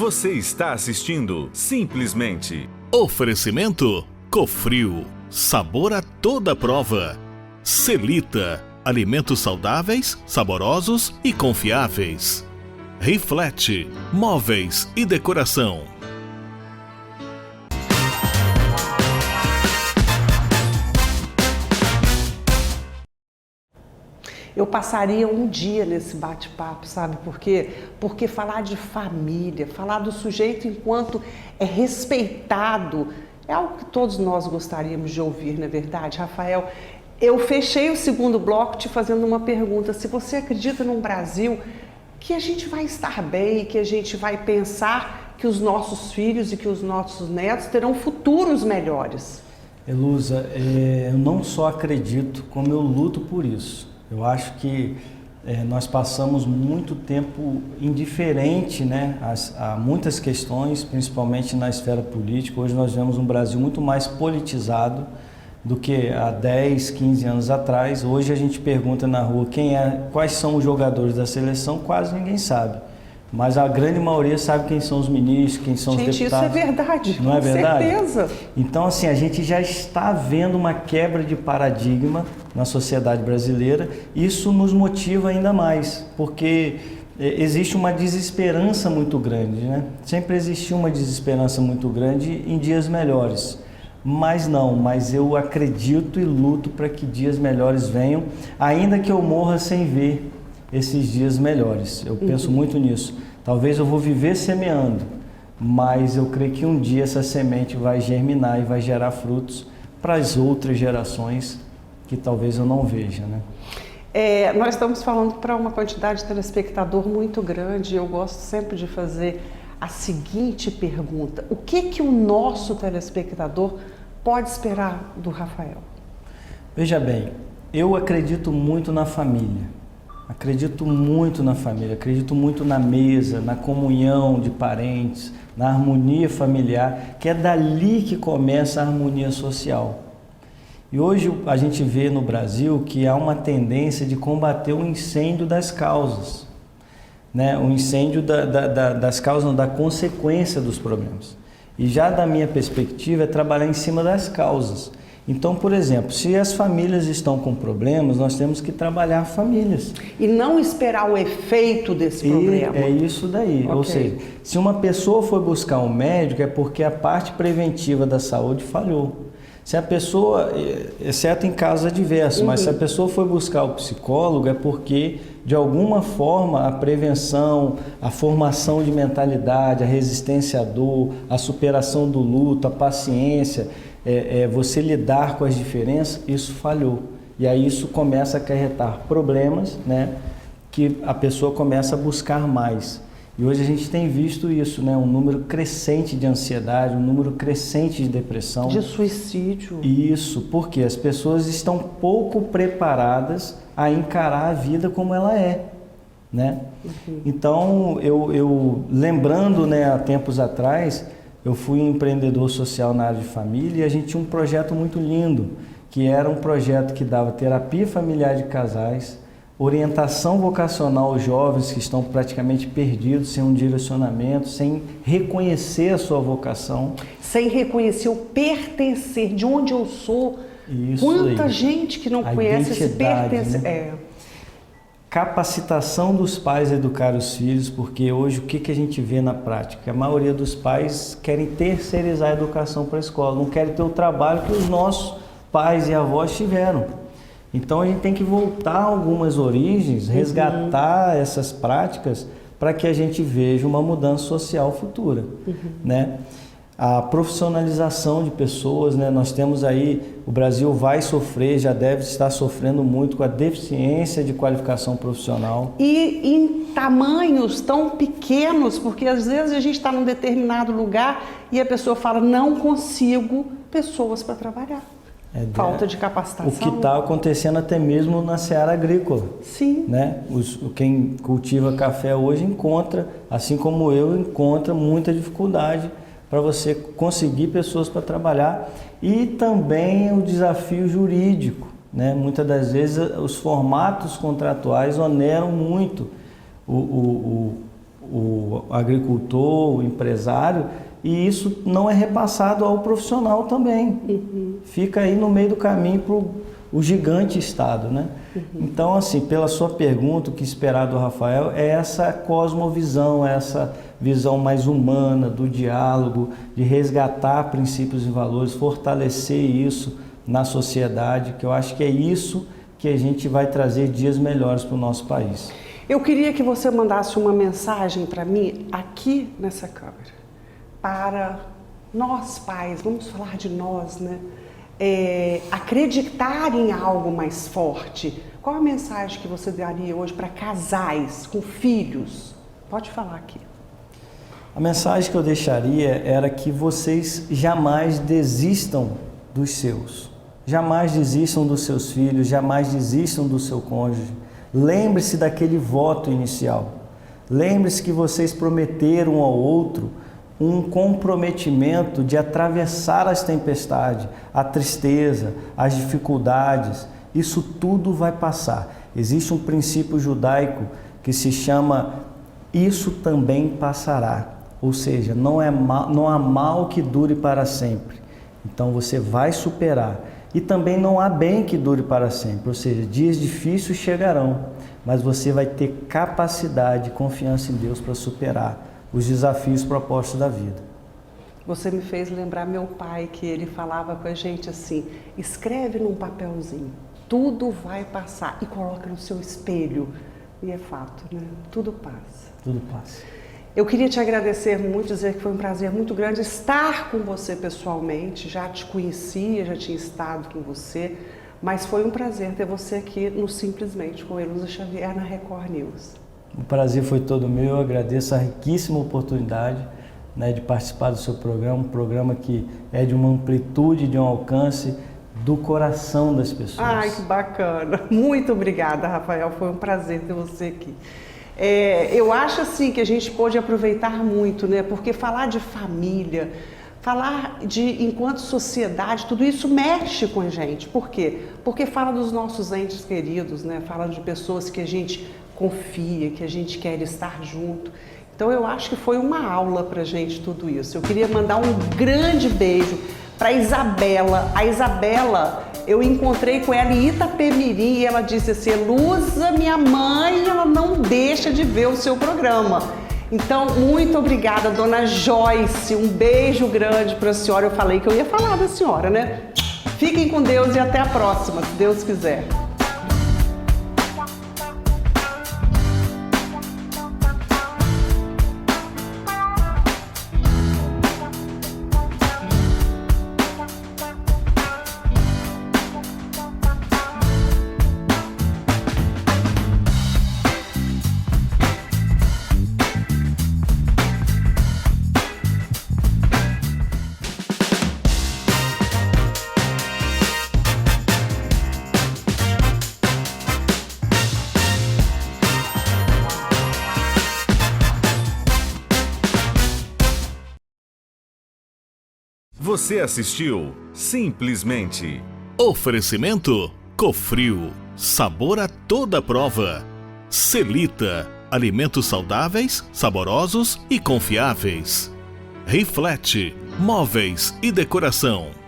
Você está assistindo Simplesmente. Oferecimento Cofrio, sabor a toda prova. Celita, alimentos saudáveis, saborosos e confiáveis. Reflete, móveis e decoração. Eu passaria um dia nesse bate-papo, sabe por quê? Porque falar de família, falar do sujeito enquanto é respeitado, é algo que todos nós gostaríamos de ouvir, não é verdade, Rafael? Eu fechei o segundo bloco te fazendo uma pergunta. Se você acredita num Brasil que a gente vai estar bem, que a gente vai pensar que os nossos filhos e que os nossos netos terão futuros melhores. Elusa, eu não só acredito, como eu luto por isso. Eu acho que nós passamos muito tempo indiferente, né, a muitas questões, principalmente na esfera política. Hoje nós vemos um Brasil muito mais politizado do que há 10, 15 anos atrás. Hoje a gente pergunta na rua quais são os jogadores da seleção, quase ninguém sabe. Mas a grande maioria sabe quem são os ministros, quem são os deputados. Gente, isso é verdade, não é verdade? Com certeza. Então, assim, a gente já está vendo uma quebra de paradigma na sociedade brasileira. Isso nos motiva ainda mais, porque existe uma desesperança muito grande, né? Sempre existiu uma desesperança muito grande em dias melhores. Mas eu acredito e luto para que dias melhores venham, ainda que eu morra sem ver esses dias melhores. Eu penso muito nisso. Talvez eu vou viver semeando, mas eu creio que um dia essa semente vai germinar e vai gerar frutos para as outras gerações que talvez eu não veja, né? Nós estamos falando para uma quantidade de telespectador muito grande. Eu gosto sempre de fazer a seguinte pergunta: o que o nosso telespectador pode esperar do Rafael? Veja bem, eu acredito muito na família. Acredito muito na família, acredito muito na mesa, na comunhão de parentes, na harmonia familiar, que é dali que começa a harmonia social. E hoje a gente vê no Brasil que há uma tendência de combater o incêndio das causas, né? O incêndio das causas, não, da consequência dos problemas. E já da minha perspectiva é trabalhar em cima das causas. Então, por exemplo, se as famílias estão com problemas, nós temos que trabalhar famílias. E não esperar o efeito desse problema. É isso daí. Okay. Ou seja, se uma pessoa for buscar um médico, é porque a parte preventiva da saúde falhou. Se a pessoa, exceto em casos adversos, mas se a pessoa for buscar o psicólogo, é porque, de alguma forma, a prevenção, a formação de mentalidade, a resistência à dor, a superação do luto, a paciência, você lidar com as diferenças, isso falhou. E aí isso começa a acarretar problemas, né, que a pessoa começa a buscar mais. E hoje a gente tem visto isso, né, um número crescente de ansiedade, um número crescente de depressão. De suicídio. Isso, porque as pessoas estão pouco preparadas a encarar a vida como ela é, né? Então, eu lembrando, né, há tempos atrás, eu fui um empreendedor social na área de família e a gente tinha um projeto muito lindo, que era um projeto que dava terapia familiar de casais, orientação vocacional aos jovens que estão praticamente perdidos, sem um direcionamento, sem reconhecer a sua vocação. Sem reconhecer o pertencer, de onde eu sou. Isso. Quanta aí. gente que não a conhece esse pertencer. Né? Capacitação dos pais a educar os filhos, porque hoje o que a gente vê na prática? A maioria dos pais querem terceirizar a educação para a escola, não querem ter o trabalho que os nossos pais e avós tiveram. Então a gente tem que voltar a algumas origens, resgatar essas práticas para que a gente veja uma mudança social futura, né? A profissionalização de pessoas, né? Nós temos aí, o Brasil vai sofrer, já deve estar sofrendo muito com a deficiência de qualificação profissional. E em tamanhos tão pequenos, porque às vezes a gente está num determinado lugar e a pessoa fala, não consigo pessoas para trabalhar. Falta de capacitação. O que está acontecendo até mesmo na seara agrícola. Sim. Né? Quem cultiva café hoje encontra, assim como eu, encontra muita dificuldade para você conseguir pessoas para trabalhar, e também o desafio jurídico, né? Muitas das vezes os formatos contratuais oneram muito o agricultor, o empresário, e isso não é repassado ao profissional também. Fica aí no meio do caminho para o gigante Estado, né? Então, assim, pela sua pergunta, o que esperar do Rafael é essa cosmovisão, essa visão mais humana do diálogo, de resgatar princípios e valores, fortalecer isso na sociedade, que eu acho que é isso que a gente vai trazer dias melhores para o nosso país. Eu queria que você mandasse uma mensagem para mim aqui nessa câmera, para nós pais, vamos falar de nós, né? Acreditar em algo mais forte. Qual a mensagem que você daria hoje para casais com filhos? Pode falar aqui. A mensagem que eu deixaria era que vocês jamais desistam dos seus. Jamais desistam dos seus filhos, jamais desistam do seu cônjuge. Lembre-se daquele voto inicial. Lembre-se que vocês prometeram ao outro um comprometimento de atravessar as tempestades, a tristeza, as dificuldades. Isso tudo vai passar. Existe um princípio judaico que se chama "isso também passará", ou seja, não há mal que dure para sempre. Então você vai superar. E também não há bem que dure para sempre, ou seja, dias difíceis chegarão, mas você vai ter capacidade e confiança em Deus para superar os desafios propostos da vida. Você me fez lembrar meu pai, que ele falava com a gente assim: escreve num papelzinho, tudo vai passar, e coloca no seu espelho. E é fato, né? Tudo passa. Tudo passa. Eu queria te agradecer muito, dizer que foi um prazer muito grande estar com você pessoalmente. Já te conhecia, já tinha estado com você, mas foi um prazer ter você aqui no Simplesmente com Heloísa Xavier na Record News. O prazer foi todo meu, eu agradeço a riquíssima oportunidade, né, de participar do seu programa, um programa que é de uma amplitude, de um alcance do coração das pessoas. Ai, que bacana! Muito obrigada, Rafael, foi um prazer ter você aqui. Eu acho assim que a gente pode aproveitar muito, né? Porque falar de família, falar de enquanto sociedade, tudo isso mexe com a gente. Por quê? Porque fala dos nossos entes queridos, né? Fala de pessoas que a gente confia, que a gente quer estar junto. Então eu acho que foi uma aula pra gente tudo isso. Eu queria mandar um grande beijo para Isabela. A Isabela, eu encontrei com ela em Itapemirim e ela disse assim: Luza, minha mãe, ela não deixa de ver o seu programa. Então, muito obrigada, dona Joyce. Um beijo grande para a senhora. Eu falei que eu ia falar da senhora, né? Fiquem com Deus e até a próxima, se Deus quiser. Você assistiu Simplesmente. Oferecimento Cofrio, sabor a toda prova. Celita, alimentos saudáveis, saborosos e confiáveis. Reflete, móveis e decoração.